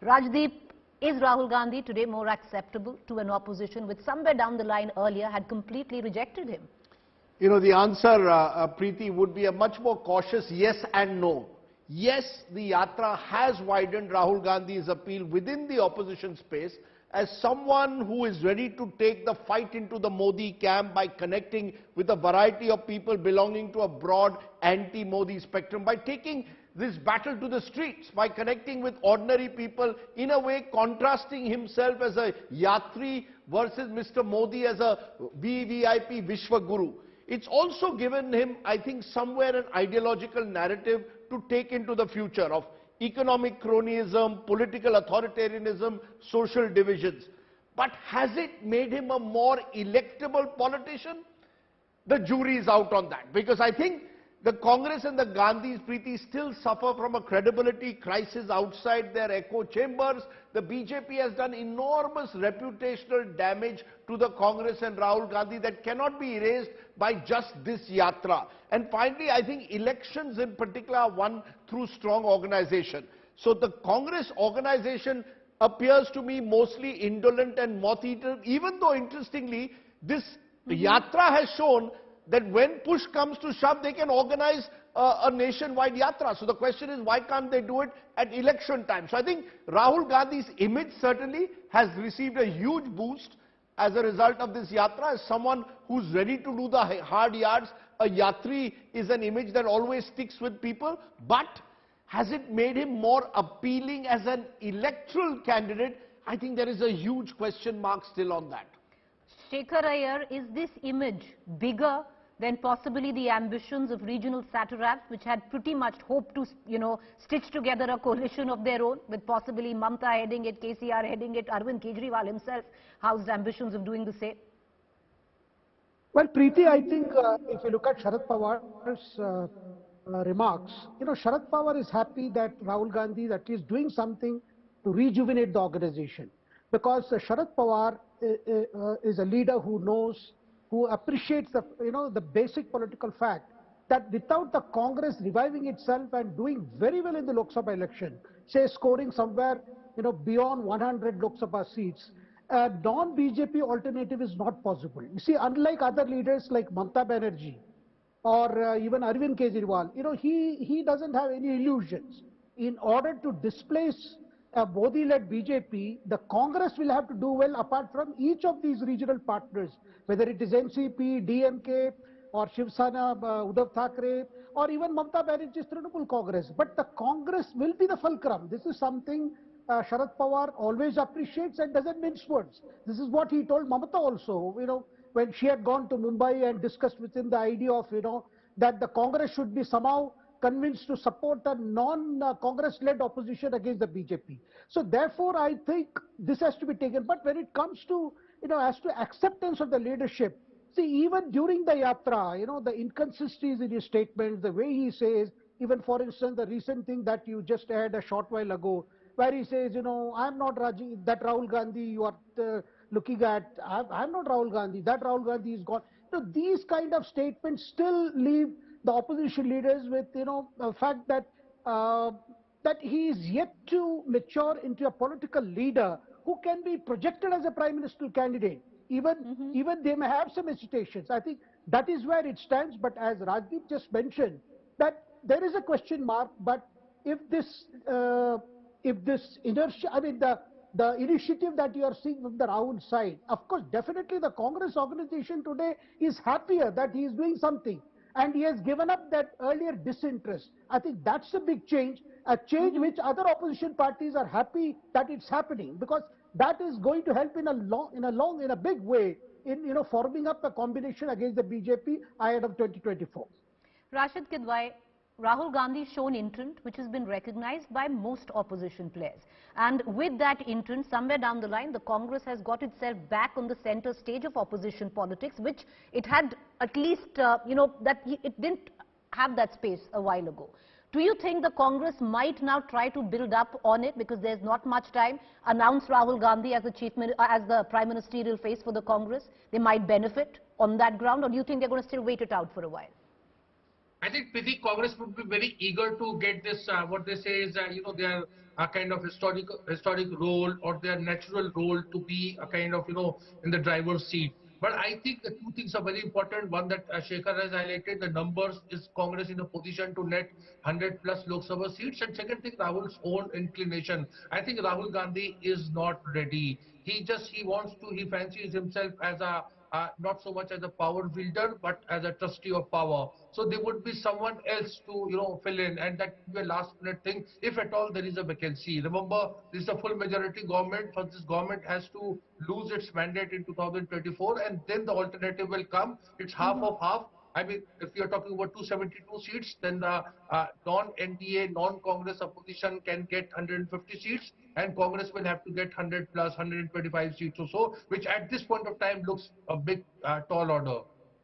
Rajdeep, is Rahul Gandhi today more acceptable to an opposition which somewhere down the line earlier had completely rejected him? You know, the answer, Preeti, would be a much more cautious yes and no. Yes, the Yatra has widened Rahul Gandhi's appeal within the opposition space as someone who is ready to take the fight into the Modi camp by connecting with a variety of people belonging to a broad anti-Modi spectrum, by taking this battle to the streets, by connecting with ordinary people, in a way contrasting himself as a Yatri versus Mr. Modi as a VVIP Vishwaguru. It's also given him, I think, somewhere an ideological narrative to take into the future of economic cronyism, political authoritarianism, social divisions. But has it made him a more electable politician? The jury is out on that, because I think the Congress and the Gandhis, Preeti, still suffer from a credibility crisis outside their echo chambers. The BJP has done enormous reputational damage to the Congress and Rahul Gandhi that cannot be erased by just this yatra. And finally, I think elections in particular are won through strong organization. So the Congress organization appears to me mostly indolent and moth-eaten, even though interestingly, this yatra has shown that when push comes to shove, they can organize a nationwide yatra. So the question is, why can't they do it at election time? So I think Rahul Gandhi's image certainly has received a huge boost as a result of this yatra. As someone who's ready to do the hard yards, a yatri is an image that always sticks with people. But has it made him more appealing as an electoral candidate? I think there is a huge question mark still on that. Shekhar, Iyer, is this image bigger than possibly the ambitions of regional satraps, which had pretty much hoped to, stitch together a coalition of their own, with possibly Mamta heading it, KCR heading it, Arvind Kejriwal himself housed ambitions of doing the same? Well, Preeti, I think if you look at Sharad Pawar's remarks, Sharad Pawar is happy that Rahul Gandhi is at least doing something to rejuvenate the organization. Because Sharad Pawar is a leader who knows, who appreciates the basic political fact that without the Congress reviving itself and doing very well in the Lok Sabha election, say scoring somewhere beyond 100 Lok Sabha seats, a non-BJP alternative is not possible. You see, unlike other leaders like Mamta Banerjee or even Arvind Kejriwal, he doesn't have any illusions. In order to displace a Modi-led BJP, the Congress will have to do well apart from each of these regional partners, whether it is NCP, DMK, or Shiv Sena, Uddhav Thackeray, or even Mamta Banerjee's Trinamool Congress. But the Congress will be the fulcrum. This is something Sharad Pawar always appreciates and doesn't mince words. This is what he told Mamata also, when she had gone to Mumbai and discussed with him the idea of, that the Congress should be somehow convinced to support a non-Congress-led opposition against the BJP. So therefore, I think this has to be taken. But when it comes to, as to acceptance of the leadership, see, even during the yatra, the inconsistencies in his statements, the way he says, even for instance, the recent thing that you just had a short while ago, where he says, I'm not that Rahul Gandhi you are looking at, I'm not Rahul Gandhi, that Rahul Gandhi is gone. These kind of statements still leave the opposition leaders with, the fact that that he is yet to mature into a political leader who can be projected as a prime minister candidate. Even they may have some hesitations. I think that is where it stands. But as Rajdeep just mentioned, that there is a question mark. But if this inertia, I mean the initiative that you are seeing from the Rahul side, of course, definitely the Congress organization today is happier that he is doing something. And he has given up that earlier disinterest. I think that's a big change, a change which other opposition parties are happy that it's happening, because that is going to help in a big way in forming up a combination against the BJP ahead of 2024. Rashid Kidwai, Rahul Gandhi shown intent which has been recognized by most opposition players. And with that intent, somewhere down the line, the Congress has got itself back on the center stage of opposition politics, which it had at least, it didn't have that space a while ago. Do you think the Congress might now try to build up on it, because there's not much time, announce Rahul Gandhi as the prime ministerial face for the Congress? They might benefit on that ground, or do you think they're going to still wait it out for a while? I think Preeti, Congress would be very eager to get this, what they say is, they are a kind of historic role or their natural role to be a kind of, in the driver's seat. But I think the two things are very important. One that Shekhar has highlighted, the numbers, is Congress in a position to net 100 plus Lok Sabha seats. And second thing, Rahul's own inclination. I think Rahul Gandhi is not ready. He fancies himself as a not so much as a power wielder, but as a trustee of power. So there would be someone else to, fill in, and that would be a last minute thing, if at all there is a vacancy. Remember, this is a full majority government. First, this government has to lose its mandate in 2024, and then the alternative will come. It's half of half. I mean, if you're talking about 272 seats, then the non-NDA, non-Congress opposition can get 150 seats, and Congress will have to get 100 plus 125 seats or so, which at this point of time looks a big tall order.